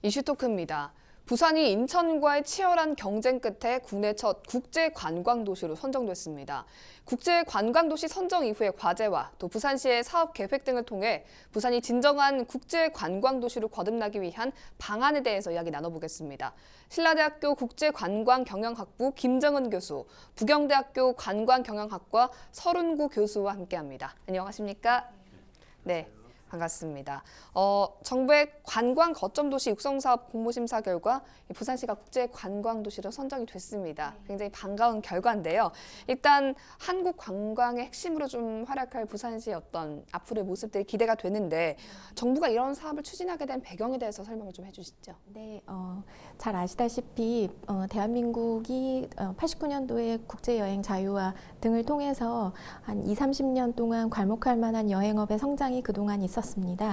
이슈 토크입니다. 부산이 인천과의 치열한 경쟁 끝에 국내 첫 국제관광도시로 선정됐습니다. 국제관광도시 선정 이후의 과제와 또 부산시의 사업 계획 등을 통해 부산이 진정한 국제관광도시로 거듭나기 위한 방안에 대해서 이야기 나눠보겠습니다. 신라대학교 국제관광경영학부 김정은 교수, 부경대학교 관광경영학과 서른구 교수와 함께합니다. 안녕하십니까? 네. 반갑습니다. 정부의 관광 거점 도시 육성 사업 공모 심사 결과 부산시가 국제 관광 도시로 선정이 됐습니다. 굉장히 반가운 결과인데요. 일단 한국 관광의 핵심으로 좀 활약할 부산시의 어떤 앞으로의 모습들이 기대가 되는데 정부가 이런 사업을 추진하게 된 배경에 대해서 설명을 좀 해주시죠. 네, 잘 아시다시피 대한민국이 89년도에 국제여행 자유화 등을 통해서 한 30년 동안 괄목할 만한 여행업의 성장이 그동안 있었습니다.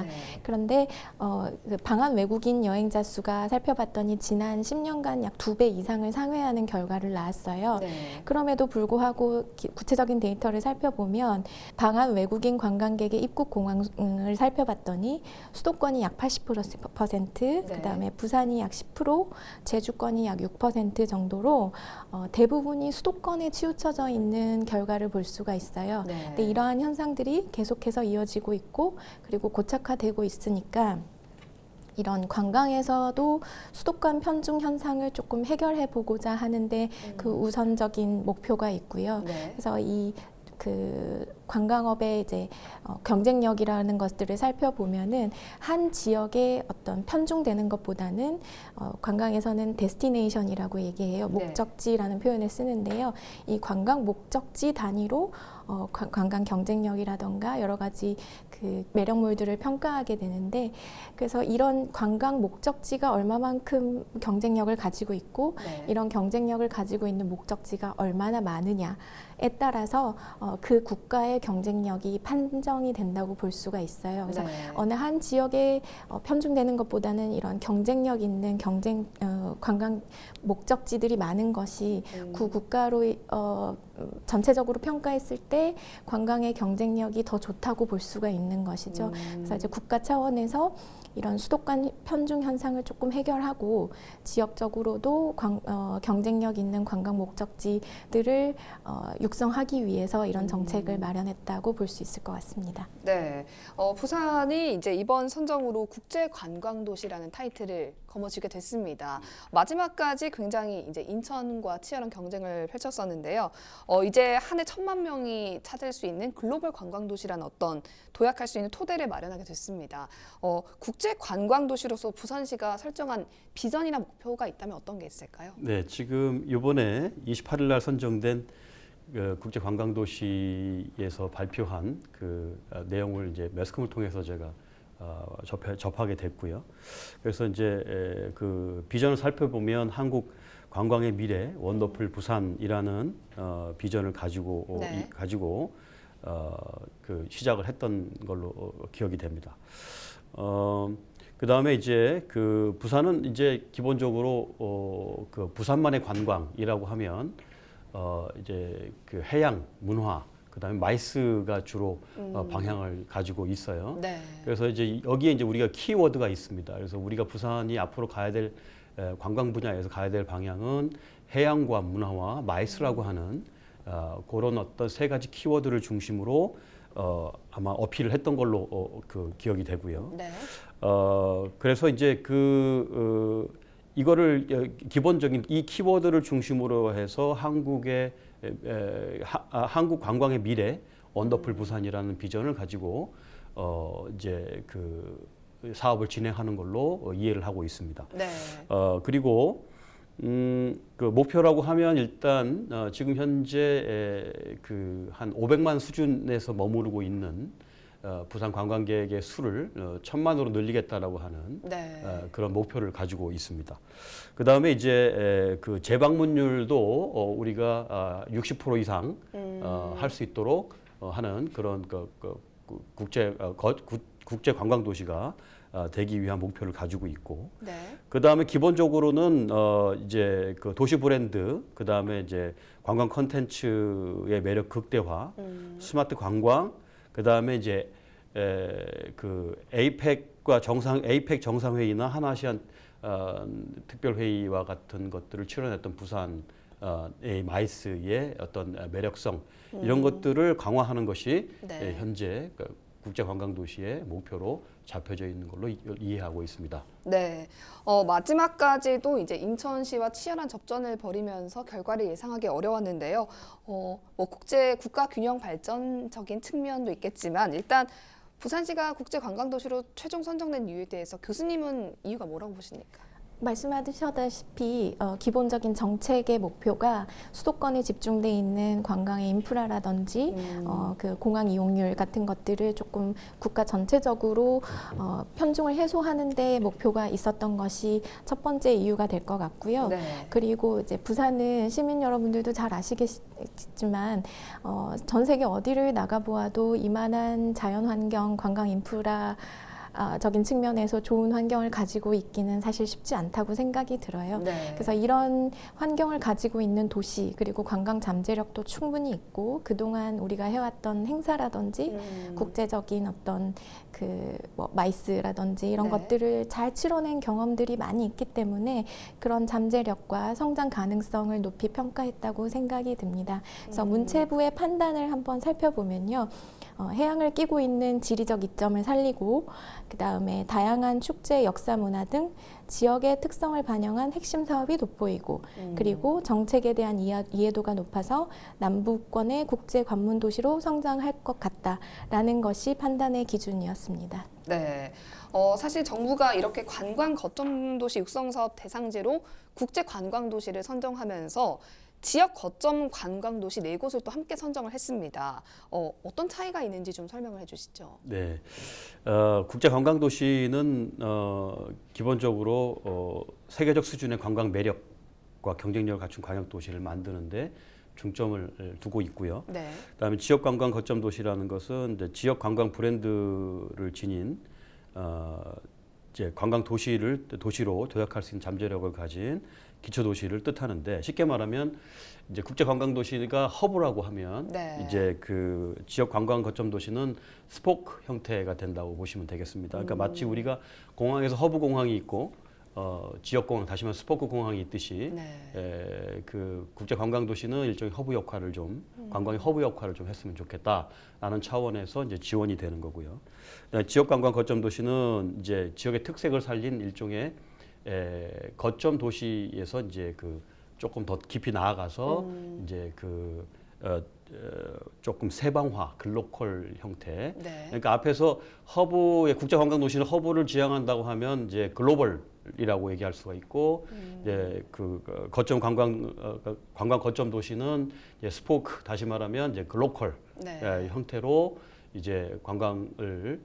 네. 그런데 그 방한 외국인 여행자 수가 살펴봤더니 지난 10년간 약 2배 이상을 상회하는 결과를 낳았어요. 네. 그럼에도 불구하고 구체적인 데이터를 살펴보면 방한 외국인 관광객의 입국 공항을 살펴봤더니 수도권이 약 80%, 그다음에 부산이 약 10%, 제주권이 약 6% 정도로 대부분이 수도권에 치우쳐져 있는 결과를 볼 수가 있어요. 네. 근데 이러한 현상들이 계속해서 이어지고 있고 그리고 고착화되고 있으니까 이런 관광에서도 수도권 편중 현상을 조금 해결해 보고자 하는데 그 우선적인 목표가 있고요. 네. 그래서 그 관광업의 이제 경쟁력이라는 것들을 살펴보면은 한 지역에 어떤 편중되는 것보다는 관광에서는 데스티네이션이라고 얘기해요. 네. 목적지라는 표현을 쓰는데요. 이 관광 목적지 단위로 관광 경쟁력이라던가 여러 가지 그 매력물들을 평가하게 되는데 그래서 이런 관광 목적지가 얼마만큼 경쟁력을 가지고 있고 네. 이런 경쟁력을 가지고 있는 목적지가 얼마나 많으냐에 따라서 그 국가의 경쟁력이 판정이 된다고 볼 수가 있어요. 그래서 네. 어느 한 지역에 편중되는 것보다는 이런 경쟁력 있는 관광 목적지들이 많은 것이 그 국가로 전체적으로 평가했을 때 관광의 경쟁력이 더 좋다고 볼 수가 있는 것이죠. 그래서 이제 국가 차원에서 이런 수도권 편중 현상을 조금 해결하고 지역적으로도 경쟁력 있는 관광 목적지들을 육성하기 위해서 이런 정책을 마련했다고 볼 수 있을 것 같습니다. 네, 부산이 이제 이번 선정으로 국제관광도시라는 타이틀을 거머쥐게 됐습니다. 마지막까지 굉장히 이제 인천과 치열한 경쟁을 펼쳤었는데요. 이제 한 해 1,000만 명이 찾을 수 있는 글로벌 관광도시라는 어떤 도약할 수 있는 토대를 마련하게 됐습니다. 국제관광도시로서 부산시가 설정한 비전이나 목표가 있다면 어떤 게 있을까요? 네, 지금 이번에 28일 날 선정된 국제관광도시에서 발표한 그 내용을 이제 매스컴을 통해서 제가 접하게 됐고요. 그래서 이제 그 비전을 살펴보면 한국 관광의 미래 원더풀 부산이라는 비전을 가지고 네. 그 시작을 했던 걸로 기억이 됩니다. 그 다음에 이제 그 부산은 이제 기본적으로 그 부산만의 관광이라고 하면 이제 그 해양 문화 그다음에 마이스가 주로 방향을 가지고 있어요. 네. 그래서 이제 여기에 이제 우리가 키워드가 있습니다. 그래서 우리가 부산이 앞으로 가야 될 관광 분야에서 가야 될 방향은 해양과 문화와 마이스라고 하는 그런 어떤 세 가지 키워드를 중심으로 아마 어필을 했던 걸로 그 기억이 되고요. 네. 그래서 이제 이거를 기본적인 이 키워드를 중심으로 해서 한국의 한국 관광의 미래 원더풀 부산이라는 비전을 가지고 이제 그 사업을 진행하는 걸로 이해를 하고 있습니다. 네. 그리고 그 목표라고 하면 일단 지금 현재 그 한 500만 수준에서 머무르고 있는 부산 관광객의 수를 1,000만으로 늘리겠다라고 하는 네. 그런 목표를 가지고 있습니다. 그 다음에 이제 그 재방문율도 우리가 60% 이상 할 수 있도록 하는 그런 국제 관광 도시가 되기 위한 목표를 가지고 있고, 네. 그 다음에 기본적으로는 이제 그 도시 브랜드, 그 다음에 이제 관광 컨텐츠의 매력 극대화, 스마트 관광, 그 다음에 이제 그 에이펙과 에이펙 정상회의나 하나아시안 특별회의와 같은 것들을 치러냈던 부산의 마이스의 어떤 매력성 이런 것들을 강화하는 것이 네. 현재 국제관광도시의 목표로 잡혀져 있는 걸로 이해하고 있습니다. 네, 마지막까지도 이제 인천시와 치열한 접전을 벌이면서 결과를 예상하기 어려웠는데요. 뭐 국가 균형 발전적인 측면도 있겠지만 일단 부산시가 국제관광도시로 최종 선정된 이유에 대해서 교수님은 이유가 뭐라고 보십니까? 말씀하셨다시피 기본적인 정책의 목표가 수도권에 집중돼 있는 관광의 인프라라든지 그 공항 이용률 같은 것들을 조금 국가 전체적으로 편중을 해소하는 데 목표가 있었던 것이 첫 번째 이유가 될 것 같고요. 네. 그리고 이제 부산은 시민 여러분들도 잘 아시겠지만 전 세계 어디를 나가보아도 이만한 자연환경, 관광 인프라 적인 측면에서 좋은 환경을 가지고 있기는 사실 쉽지 않다고 생각이 들어요. 네. 그래서 이런 환경을 가지고 있는 도시 그리고 관광 잠재력도 충분히 있고 그동안 우리가 해왔던 행사라든지 국제적인 어떤 뭐 마이스라든지 이런 네. 것들을 잘 치러낸 경험들이 많이 있기 때문에 그런 잠재력과 성장 가능성을 높이 평가했다고 생각이 듭니다. 그래서 문체부의 판단을 한번 살펴보면요. 해양을 끼고 있는 지리적 이점을 살리고 그다음에 다양한 축제, 역사, 문화 등 지역의 특성을 반영한 핵심 사업이 돋보이고 그리고 정책에 대한 이해도가 높아서 남부권의 국제 관문 도시로 성장할 것 같다라는 것이 판단의 기준이었습니다. 네. 사실 정부가 이렇게 관광 거점 도시 육성 사업 대상지로 국제 관광 도시를 선정하면서 지역 거점 관광 도시 4곳을 또 함께 선정을 했습니다. 어떤 차이가 있는지 좀 설명을 해주시죠. 네, 국제 관광 도시는 기본적으로 세계적 수준의 관광 매력과 경쟁력을 갖춘 관광 도시를 만드는데 중점을 두고 있고요. 네. 그다음에 지역 관광 거점 도시라는 것은 이제 지역 관광 브랜드를 지닌 이제 관광 도시로 도약할 수 있는 잠재력을 가진 기초 도시를 뜻하는데 쉽게 말하면 이제 국제 관광 도시가 허브라고 하면 네. 이제 그 지역 관광 거점 도시는 스포크 형태가 된다고 보시면 되겠습니다. 그러니까 마치 우리가 공항에서 허브 공항이 있고 지역 공항 다시 말해 스포크 공항이 있듯이 네. 그 국제 관광 도시는 일종의 허브 역할을 좀 관광의 허브 역할을 좀 했으면 좋겠다라는 차원에서 이제 지원이 되는 거고요. 지역 관광 거점 도시는 이제 지역의 특색을 살린 일종의 거점 도시에서 이제 그 조금 더 깊이 나아가서 이제 그 조금 세방화, 글로컬 형태. 네. 그러니까 앞에서 허브의 국제 관광 도시는 허브를 지향한다고 하면 이제 글로벌이라고 얘기할 수가 있고, 이제 그 거점 관광 거점 도시는 이제 스포크, 다시 말하면 이제 글로컬 네. 형태로 이제 관광을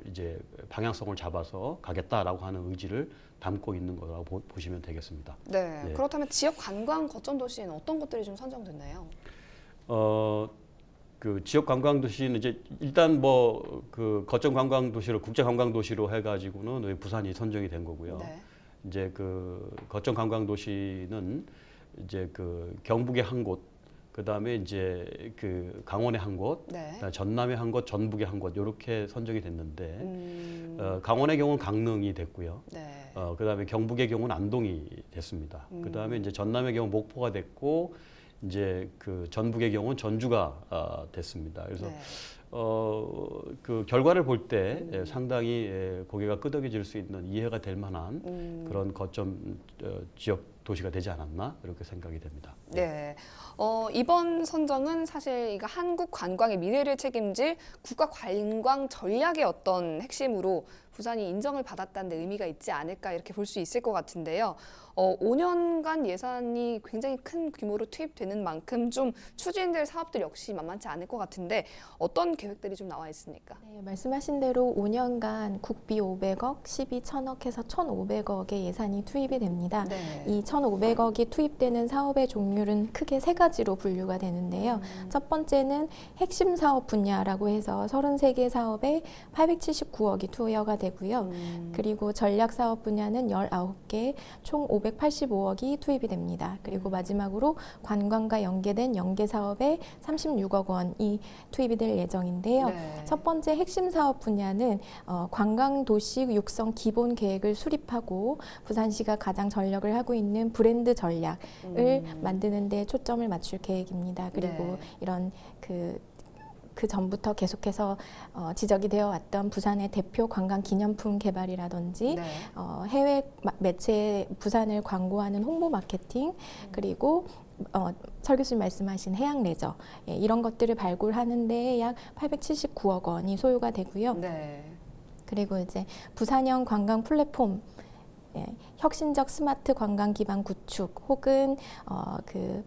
이제 방향성을 잡아서 가겠다라고 하는 의지를 담고 있는 거라고 보시면 되겠습니다. 네. 예. 그렇다면 지역 관광 거점 도시에는 어떤 것들이 좀 선정됐나요? 그 지역 관광 도시는 이제 일단 뭐 그 거점 관광 도시로 국제 관광 도시로 해가지고는 부산이 선정이 된 거고요. 네. 이제 그 거점 관광 도시는 이제 그 경북의 한 곳, 그 다음에 이제 그 강원의 한 곳, 네. 전남의 한 곳, 전북의 한 곳 이렇게 선정이 됐는데 강원의 경우는 강릉이 됐고요. 네. 그 다음에 경북의 경우는 안동이 됐습니다. 그 다음에 이제 전남의 경우 목포가 됐고 이제 그 전북의 경우는 전주가 됐습니다. 그래서 네. 그 결과를 볼 때 상당히 고개가 끄덕여질 수 있는 이해가 될 만한 그런 거점 지역 도시가 되지 않았나 이렇게 생각이 됩니다. 네. 이번 선정은 사실 이거 한국 관광의 미래를 책임질 국가 관광 전략의 어떤 핵심으로 부산이 인정을 받았다는 데 의미가 있지 않을까 이렇게 볼 수 있을 것 같은데요. 5년간 예산이 굉장히 큰 규모로 투입되는 만큼 좀 추진될 사업들 역시 만만치 않을 것 같은데 어떤 계획들이 좀 나와 있습니까? 네, 말씀하신 대로 5년간 국비 500억, 시비 1000억 해서 1500억의 예산이 투입이 됩니다. 네. 이 1,500억이 투입되는 사업의 종류는 크게 세 가지로 분류가 되는데요. 첫 번째는 핵심 사업 분야라고 해서 33개 사업에 879억이 투여가 되고요. 그리고 전략 사업 분야는 19개, 총 585억이 투입이 됩니다. 그리고 마지막으로 관광과 연계된 연계 사업에 36억 원이 투입이 될 예정인데요. 네. 첫 번째 핵심 사업 분야는 관광도시 육성 기본 계획을 수립하고 부산시가 가장 전력을 하고 있는 브랜드 전략을 만드는 데 초점을 맞출 계획입니다. 그리고 네. 이런 그 전부터 계속해서 지적이 되어 왔던 부산의 대표 관광 기념품 개발이라든지 네. 해외 매체에 부산을 광고하는 홍보 마케팅 그리고 설 교수님 말씀하신 해양 레저 이런 것들을 발굴하는 데 약 879억 원이 소요가 되고요. 네. 그리고 이제 부산형 관광 플랫폼 혁신적 스마트 관광 기반 구축 혹은 그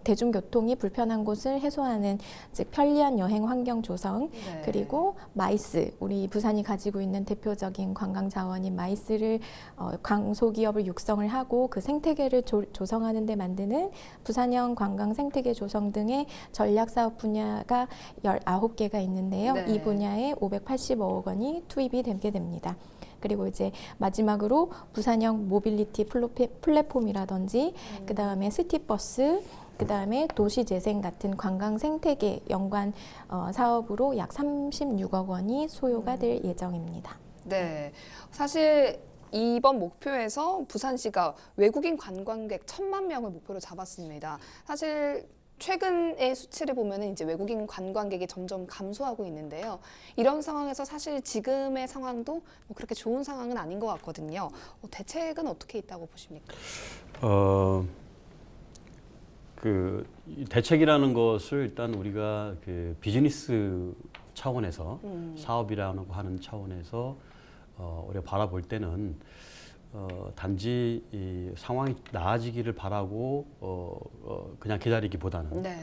대중교통이 불편한 곳을 해소하는 즉 편리한 여행 환경 조성 네. 그리고 마이스 우리 부산이 가지고 있는 대표적인 관광 자원인 마이스를 강소기업을 육성을 하고 그 생태계를 조성하는 데 만드는 부산형 관광 생태계 조성 등의 전략 사업 분야가 19개가 있는데요. 네. 이 분야에 585억 원이 투입이 되게 됩니다. 그리고 이제 마지막으로 부산형 모빌리티 플랫폼이라든지 그다음에 시티버스 그다음에 도시재생 같은 관광 생태계 연관 사업으로 약 36억 원이 소요가 될 예정입니다. 네. 사실 이번 목표에서 부산시가 외국인 관광객 1,000만 명을 목표로 잡았습니다. 사실 최근의 수치를 보면은 이제 외국인 관광객이 점점 감소하고 있는데요. 이런 상황에서 사실 지금의 상황도 뭐 그렇게 좋은 상황은 아닌 것 같거든요. 대책은 어떻게 있다고 보십니까? 이 대책이라는 것을 일단 우리가 그 비즈니스 차원에서 사업이라고 하는 차원에서 우리가 바라볼 때는 단지 이 상황이 나아지기를 바라고 그냥 기다리기보다는 네.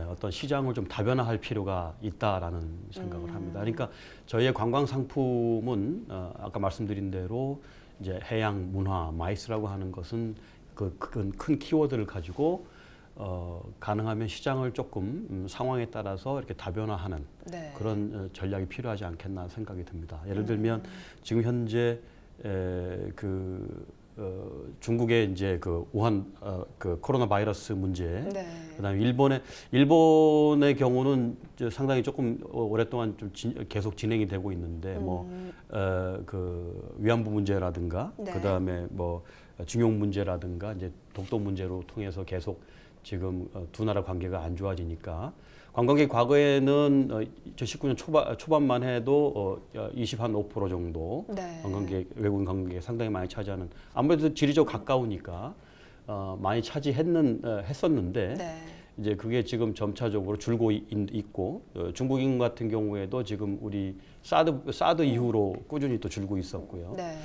어떤 시장을 좀 다변화할 필요가 있다라는 생각을 합니다. 그러니까 저희의 관광 상품은 아까 말씀드린 대로 이제 해양 문화 마이스라고 하는 것은 큰 키워드를 가지고 가능하면 시장을 조금 상황에 따라서 이렇게 다변화하는 네. 그런 전략이 필요하지 않겠나 생각이 듭니다. 예를 들면 지금 현재 중국의 이제 그 우한 그 코로나 바이러스 문제, 네. 그다음에 일본의 경우는 상당히 조금 오랫동안 좀 계속 진행이 되고 있는데 그 위안부 문제라든가 네. 그다음에 뭐 징용 문제라든가 이제 독도 문제로 통해서 계속 지금 두 나라 관계가 안 좋아지니까 관광객 과거에는 2019년 초반만 해도 25% 정도 네. 외국인 관광객이 상당히 많이 차지하는 아무래도 지리적 가까우니까 많이 했었는데 네. 이제 그게 지금 점차적으로 줄고 있고 중국인 같은 경우에도 지금 우리 사드 이후로 꾸준히 또 줄고 있었고요. 네.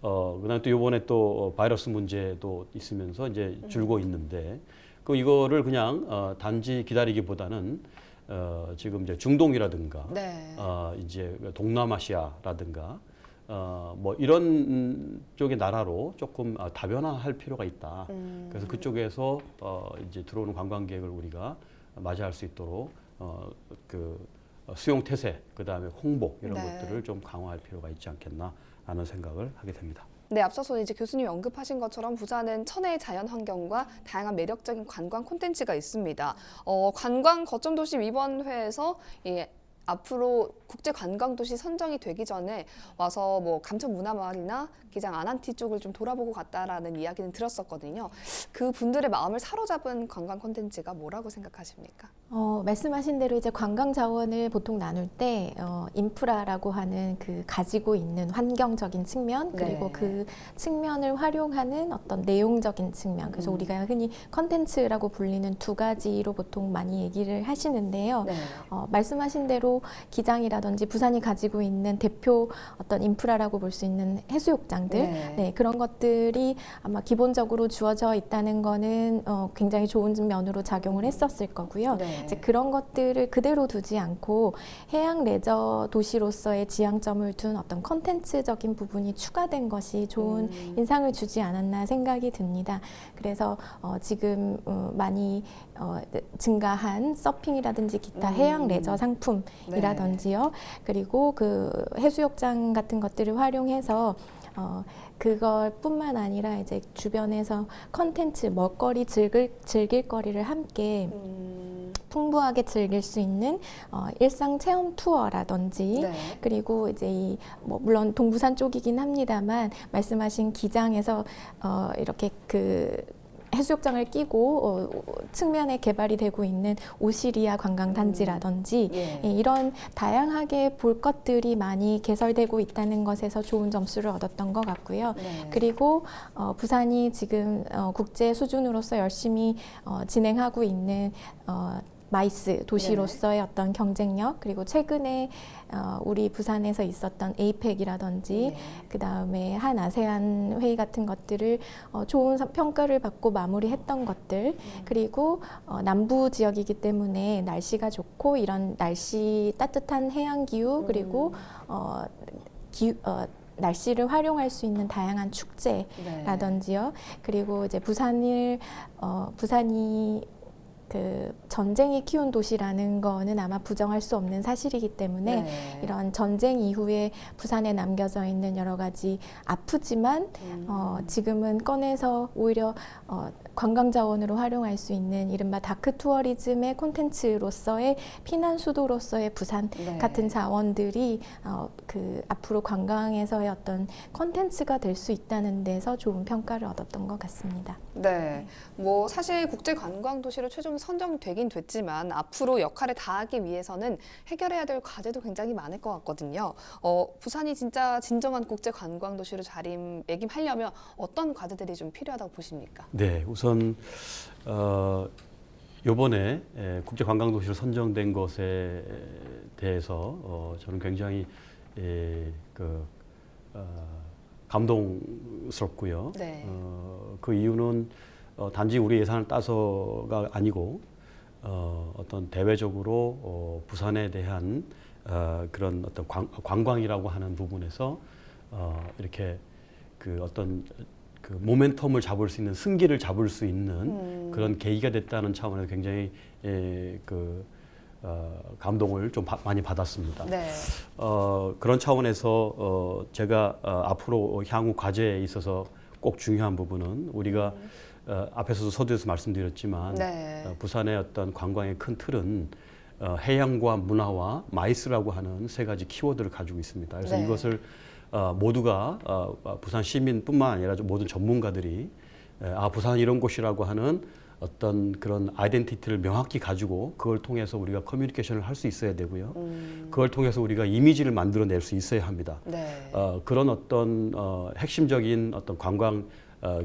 그다음에 또 이번에 또 바이러스 문제도 있으면서 이제 줄고 있는데 이거를 그냥 단지 기다리기보다는 지금 이제 중동이라든가 네. 이제 동남아시아라든가 뭐 이런 쪽의 나라로 조금 다변화할 필요가 있다. 그래서 그쪽에서 이제 들어오는 관광객을 우리가 맞이할 수 있도록 수용 태세, 그다음에 홍보 이런 네. 것들을 좀 강화할 필요가 있지 않겠나 하는 생각을 하게 됩니다. 네, 앞서서 이제 교수님이 언급하신 것처럼 부산은 천혜의 자연 환경과 다양한 매력적인 관광 콘텐츠가 있습니다. 관광 거점도시 위원회에서 앞으로 국제관광도시 선정이 되기 전에 와서 뭐 감천문화마을이나 기장 아난티 쪽을 좀 돌아보고 갔다라는 이야기는 들었었거든요. 그 분들의 마음을 사로잡은 관광 콘텐츠가 뭐라고 생각하십니까? 말씀하신 대로 이제 관광 자원을 보통 나눌 때 인프라라고 하는 그 가지고 있는 환경적인 측면 그리고 네. 그 측면을 활용하는 어떤 내용적인 측면 그래서 우리가 흔히 컨텐츠라고 불리는 두 가지로 보통 많이 얘기를 하시는데요. 네. 말씀하신 대로 그리고 기장이라든지 부산이 가지고 있는 대표 어떤 인프라라고 볼 수 있는 해수욕장들, 네, 그런 것들이 아마 기본적으로 주어져 있다는 거는 굉장히 좋은 면으로 작용을 했었을 거고요. 이제 그런 것들을 그대로 두지 않고 해양 레저 도시로서의 지향점을 둔 어떤 컨텐츠적인 부분이 추가된 것이 좋은 인상을 주지 않았나 생각이 듭니다. 그래서 지금 많이 증가한 서핑이라든지 기타 해양 레저 상품이라든지요. 그리고 그 해수욕장 같은 것들을 활용해서 그걸 뿐만 아니라 이제 주변에서 컨텐츠, 먹거리, 즐길 거리를 함께 풍부하게 즐길 수 있는 일상 체험 투어라든지 그리고 이제 물론 동부산 쪽이긴 합니다만 말씀하신 기장에서 이렇게 그 해수욕장을 끼고 측면에 개발이 되고 있는 오시리아 관광단지라든지 이런 다양하게 볼 것들이 많이 개설되고 있다는 것에서 좋은 점수를 얻었던 것 같고요. 그리고 부산이 지금 국제 수준으로서 열심히 진행하고 있는 마이스 도시로서의 어떤 경쟁력, 그리고 최근에 우리 부산에서 있었던 에이펙이라든지 그 다음에 한 아세안 회의 같은 것들을 좋은 평가를 받고 마무리했던 것들, 그리고 남부 지역이기 때문에 날씨가 좋고 이런 날씨 따뜻한 해양 기후, 그리고 날씨를 활용할 수 있는 다양한 축제라든지요. 그리고 이제 부산이 그 전쟁이 키운 도시라는 거는 아마 부정할 수 없는 사실이기 때문에 이런 전쟁 이후에 부산에 남겨져 있는 여러 가지 아프지만 지금은 꺼내서 오히려 관광 자원으로 활용할 수 있는 이른바 다크 투어리즘의 콘텐츠로서의 피난 수도로서의 부산 같은 자원들이 그 앞으로 관광에서의 어떤 콘텐츠가 될 수 있다는 데서 좋은 평가를 얻었던 것 같습니다. 네, 뭐 사실 국제 관광 도시로 최종 선정되긴 됐지만 앞으로 역할을 다하기 위해서는 해결해야 될 과제도 굉장히 많을 것 같거든요. 부산이 진짜 진정한 국제 관광 도시로 자리매김하려면 어떤 과제들이 좀 필요하다고 보십니까? 네, 우선 이번에 국제 관광 도시로 선정된 것에 대해서 저는 굉장히 감동스럽고요. 그 이유는 단지 우리 예산을 따서가 아니고 어떤 대외적으로 부산에 대한 그런 어떤 관광이라고 하는 부분에서 이렇게 그 어떤 그 모멘텀을 잡을 수 있는 승기를 잡을 수 있는 그런 계기가 됐다는 차원에서 굉장히 감동을 좀 많이 받았습니다. 그런 차원에서 제가 앞으로 향후 과제에 있어서 꼭 중요한 부분은 우리가 앞에서도 서두에서 말씀드렸지만 부산의 어떤 관광의 큰 틀은 해양과 문화와 마이스라고 하는 세 가지 키워드를 가지고 있습니다. 그래서 이것을 모두가 부산 시민뿐만 아니라 모든 전문가들이 부산 이런 곳이라고 하는 어떤 그런 아이덴티티를 명확히 가지고 그걸 통해서 우리가 커뮤니케이션을 할 수 있어야 되고요. 그걸 통해서 우리가 이미지를 만들어낼 수 있어야 합니다. 그런 어떤 핵심적인 어떤 관광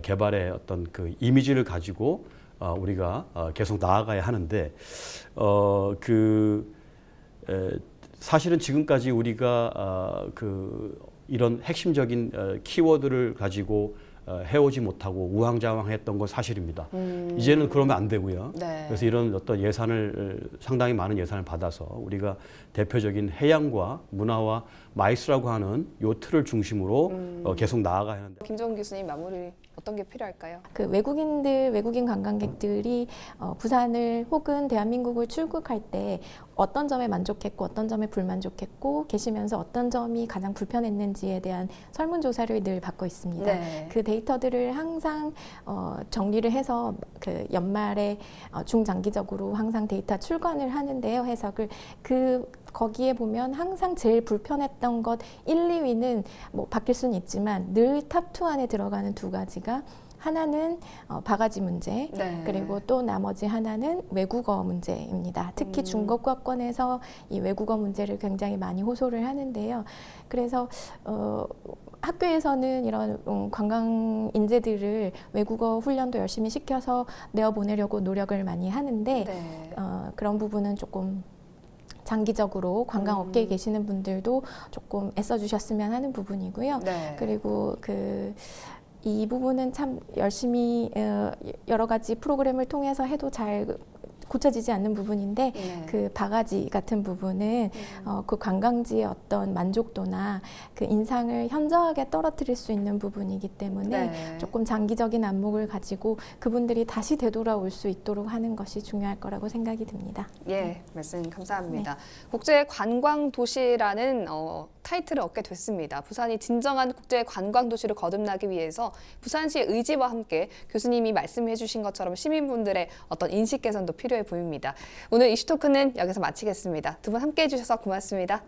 개발의 어떤 그 이미지를 가지고 우리가 계속 나아가야 하는데 사실은 지금까지 우리가 이런 핵심적인 키워드를 가지고 해오지 못하고 우왕좌왕했던 건 사실입니다. 이제는 그러면 안 되고요. 그래서 이런 어떤 상당히 많은 예산을 받아서 우리가 대표적인 해양과 문화와 마이스라고 하는 요 틀을 중심으로 계속 나아가야 하는데. 김정은 교수님 마무리 어떤 게 필요할까요? 그 외국인 관광객들이 부산을 혹은 대한민국을 출국할 때 어떤 점에 만족했고 어떤 점에 불만족했고 계시면서 어떤 점이 가장 불편했는지에 대한 설문조사를 늘 받고 있습니다. 그 데이터들을 항상 정리를 해서 그 연말에 중장기적으로 항상 데이터 출간을 하는데요. 해석을 거기에 보면 항상 제일 불편했던 것 1, 2위는 뭐 바뀔 수는 있지만 늘 탑2 안에 들어가는 두 가지가 하나는 바가지 문제, 그리고 또 나머지 하나는 외국어 문제입니다. 특히 중국어권에서 이 외국어 문제를 굉장히 많이 호소를 하는데요. 그래서 학교에서는 이런 관광 인재들을 외국어 훈련도 열심히 시켜서 내어보내려고 노력을 많이 하는데 그런 부분은 조금 장기적으로 관광 업계에 계시는 분들도 조금 애써주셨으면 하는 부분이고요. 네. 그리고 이 부분은 참 열심히 여러 가지 프로그램을 통해서 해도 잘 고쳐지지 않는 부분인데 네. 그 바가지 같은 부분은 그 관광지의 어떤 만족도나 그 인상을 현저하게 떨어뜨릴 수 있는 부분이기 때문에 네. 조금 장기적인 안목을 가지고 그분들이 다시 되돌아올 수 있도록 하는 것이 중요할 거라고 생각이 듭니다. 예, 말씀 감사합니다. 국제 관광 도시라는 타이틀을 얻게 됐습니다. 부산이 진정한 국제 관광 도시로 거듭나기 위해서 부산시의 의지와 함께 교수님이 말씀해 주신 것처럼 시민분들의 어떤 인식 개선도 필요해 보입니다. 오늘 이슈토크는 여기서 마치겠습니다. 두 분 함께 해주셔서 고맙습니다.